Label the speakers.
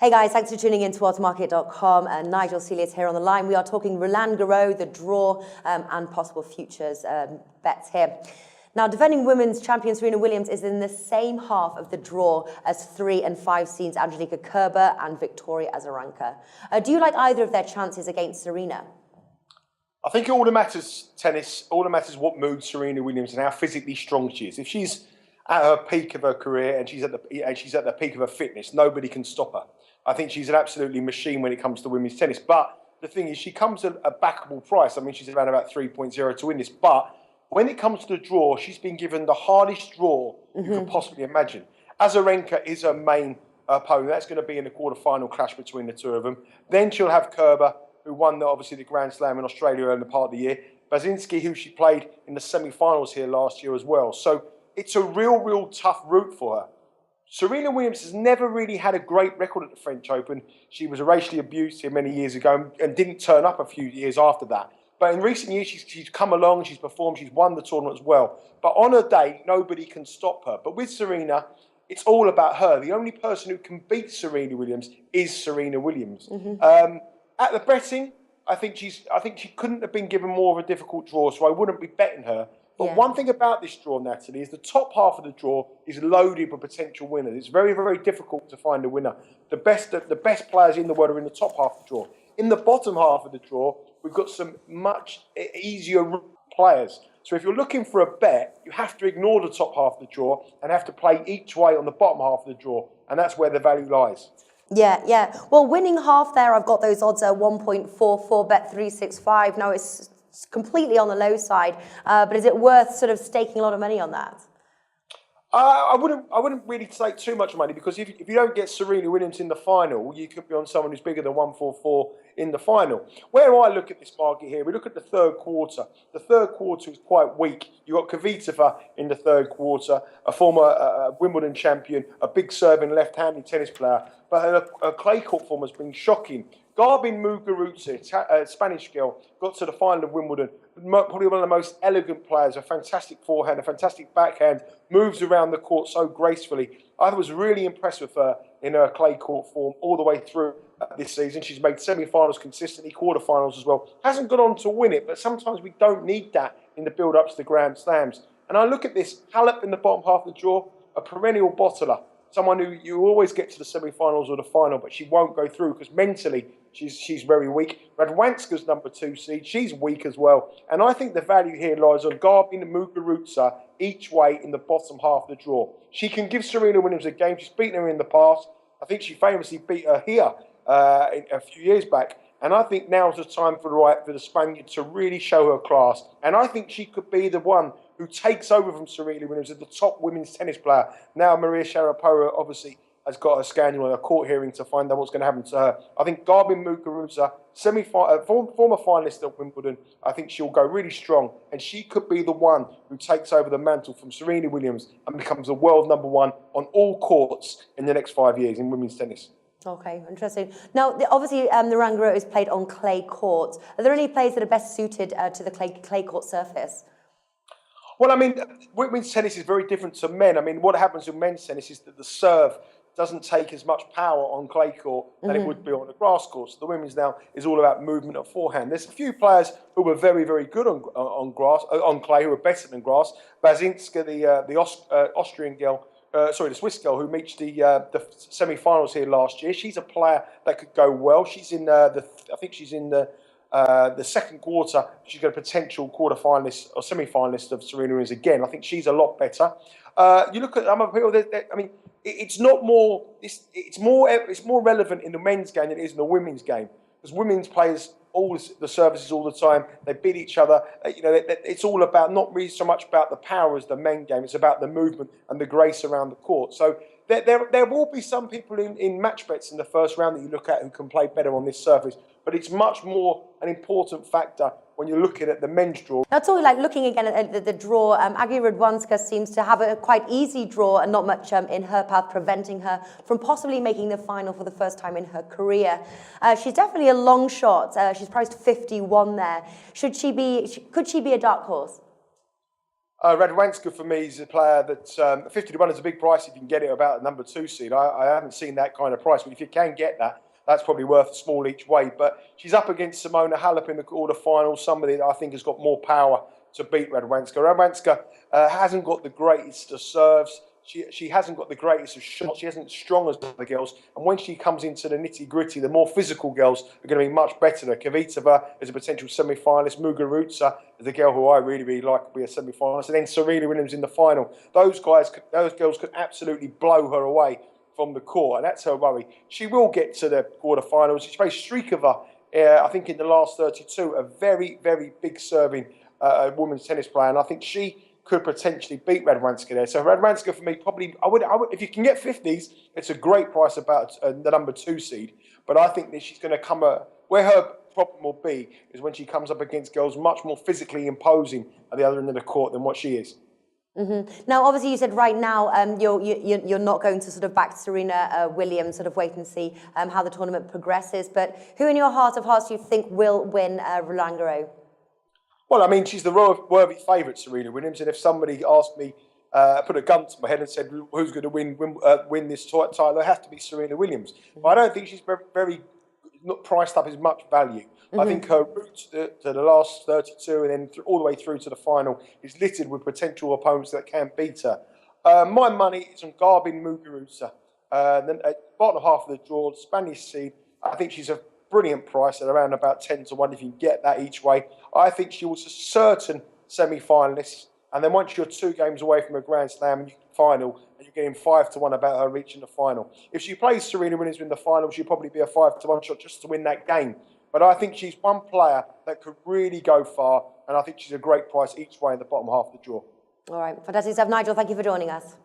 Speaker 1: Hey guys, thanks for tuning in to Oddsmarket.com. And Nigel Seeley is here on the line. We are talking Roland Garros, the draw, and possible futures bets here. Now, defending women's champion Serena Williams is in the same half of the draw as 3 and 5 seeds Angelika Kerber and Victoria Azarenka. Do you like either of their chances against Serena?
Speaker 2: I think all that matters, tennis, all that matters what mood Serena Williams and how physically strong she is. If she's at her peak of her career and she's at the peak of her fitness, nobody can stop her. I think she's an absolutely machine when it comes to women's tennis. But the thing is, she comes at a backable price. I mean, she's around about 3.0 to win this. But when it comes to the draw, she's been given the hardest draw you could possibly imagine. Azarenka is her main opponent. That's going to be in the quarter-final clash between the two of them. Then she'll have Kerber, who won obviously the Grand Slam in Australia in the part of the year. Basinski, who she played in the semi-finals here last year as well. So it's a real tough route for her. Serena Williams has never really had a great record at the French Open. She was racially abused here many years ago and didn't turn up a few years after that. But in recent years, she's come along, she's performed, she's won the tournament as well. But on her day, nobody can stop her. But with Serena, it's all about her. The only person who can beat Serena Williams is Serena Williams. At the betting, I think she couldn't have been given more of a difficult draw, so I wouldn't be betting her. But one thing about this draw, Natalie, is the top half of the draw is loaded with potential winners. It's very difficult to find a winner. The best players in the world are in the top half of the draw. In the bottom half of the draw, we've got some much easier players. So if you're looking for a bet, you have to ignore the top half of the draw and have to play each way on the bottom half of the draw. And that's where the value lies.
Speaker 1: Yeah. Well, winning half there, I've got those odds at 1.44, bet 365. Now, it's completely on the low side, but is it worth sort of staking a lot of money on that?
Speaker 2: I wouldn't really stake too much money, because if you don't get Serena Williams in the final, you could be on someone who's bigger than 144 in the final. Where I look at this market here, we look at the third quarter. The third quarter is quite weak. You've got Kvitova in the third quarter, a former Wimbledon champion, a big serving left-handed tennis player, but her clay court form has been shocking. Garbine Muguruza, Spanish girl, got to the final of Wimbledon. Probably one of the most elegant players, a fantastic forehand, a fantastic backhand, moves around the court so gracefully. I was really impressed with her in her clay court form all the way through this season. She's made semi-finals consistently, quarter-finals as well. Hasn't gone on to win it, but sometimes we don't need that in the build-up to the Grand Slams. And I look at this, Halep in the bottom half of the draw, a perennial bottler. Someone who you always get to the semi-finals or the final, but she won't go through because mentally she's very weak. Radwanska's number 2 seed. She's weak as well. And I think the value here lies on Garbine and Muguruza each way in the bottom half of the draw. She can give Serena Williams a game. She's beaten her in the past. I think she famously beat her here a few years back. And I think now's the time for the Spaniard to really show her class. And I think she could be the one who takes over from Serena Williams as the top women's tennis player. Now Maria Sharapova obviously has got a scandal in a court hearing to find out what's going to happen to her. I think Garbine Muguruza, former finalist at Wimbledon, I think she'll go really strong. And she could be the one who takes over the mantle from Serena Williams and becomes the world number 1 on all courts in the next 5 years in women's tennis.
Speaker 1: Okay, interesting. Now, obviously, the Roland Garros is played on clay courts. Are there any players that are best suited to the clay court surface?
Speaker 2: Well, I mean, women's tennis is very different to men. I mean, what happens in men's tennis is that the serve doesn't take as much power on clay court than it would be on a grass court. So the women's now is all about movement and forehand. There's a few players who were very good on clay, who are better than grass. Basinska, the Austrian girl, the Swiss girl who reached the semi-finals here last year. She's a player that could go well. She's in I think she's in the second quarter. She's got a potential quarter-finalist or semi-finalist of Serena Williams again. I think she's a lot better. You look at other people. I mean, it's more relevant in the men's game than it is in the women's game, because women's players the services all the time. They beat each other. It's all about not really so much about the power as the men game. It's about the movement and the grace around the court. So there will be some people in match bets in the first round that you look at who can play better on this surface. But it's much more an important factor when you're looking at the men's draw.
Speaker 1: That's all. Like looking again at the draw, Agi Radwanska seems to have a quite easy draw and not much in her path, preventing her from possibly making the final for the first time in her career. She's definitely a long shot. She's priced 51 there. Could she be a dark horse?
Speaker 2: Radwanska for me is a player that 50 to 1 is a big price if you can get it about a number 2 seed. I haven't seen that kind of price, but if you can get that, that's probably worth a small each way. But she's up against Simona Halep in the quarterfinals, somebody that I think has got more power to beat Radwanska. Radwanska hasn't got the greatest of serves. She hasn't got the greatest of shots. She isn't as strong as the other girls. And when she comes into the nitty-gritty, the more physical girls are going to be much better. Kvitova is a potential semi-finalist. Muguruza is a girl who I really, really like to be a semi-finalist. And then Serena Williams in the final. Those girls could absolutely blow her away from the court. And that's her worry. She will get to the quarterfinals. She faced Strikova, I think, in the last 32. A very, very big serving women's tennis player. And I think she could potentially beat Radwanska there. So Radwanska for me, probably, I would, if you can get 50s, it's a great price about the number 2 seed. But I think that she's going to come, where her problem will be is when she comes up against girls much more physically imposing at the other end of the court than what she is.
Speaker 1: Now, obviously, you said right now you're not going to sort of back Serena Williams, sort of wait and see how the tournament progresses. But who in your heart of hearts do you think will win Roland Garros?
Speaker 2: Well, I mean, she's the worthy favourite, Serena Williams. And if somebody asked me, put a gun to my head and said, who's going to win this title, it has to be Serena Williams. But I don't think she's very not priced up as much value. I think her route to the last 32 and then all the way through to the final is littered with potential opponents that can beat her. My money is on Garbin Muguruza. Then at the bottom half of the draw, the Spanish seed, I think she's a brilliant price at around about 10 to 1 if you can get that each way. I think she was a certain semi-finalist. And then once you're 2 games away from a Grand Slam final, and you're getting 5 to 1 about her reaching the final. If she plays Serena Williams in the final, she'll probably be a 5 to 1 shot just to win that game. But I think she's one player that could really go far. And I think she's a great price each way in the bottom half of the draw.
Speaker 1: All right. Fantastic stuff. Nigel, thank you for joining us.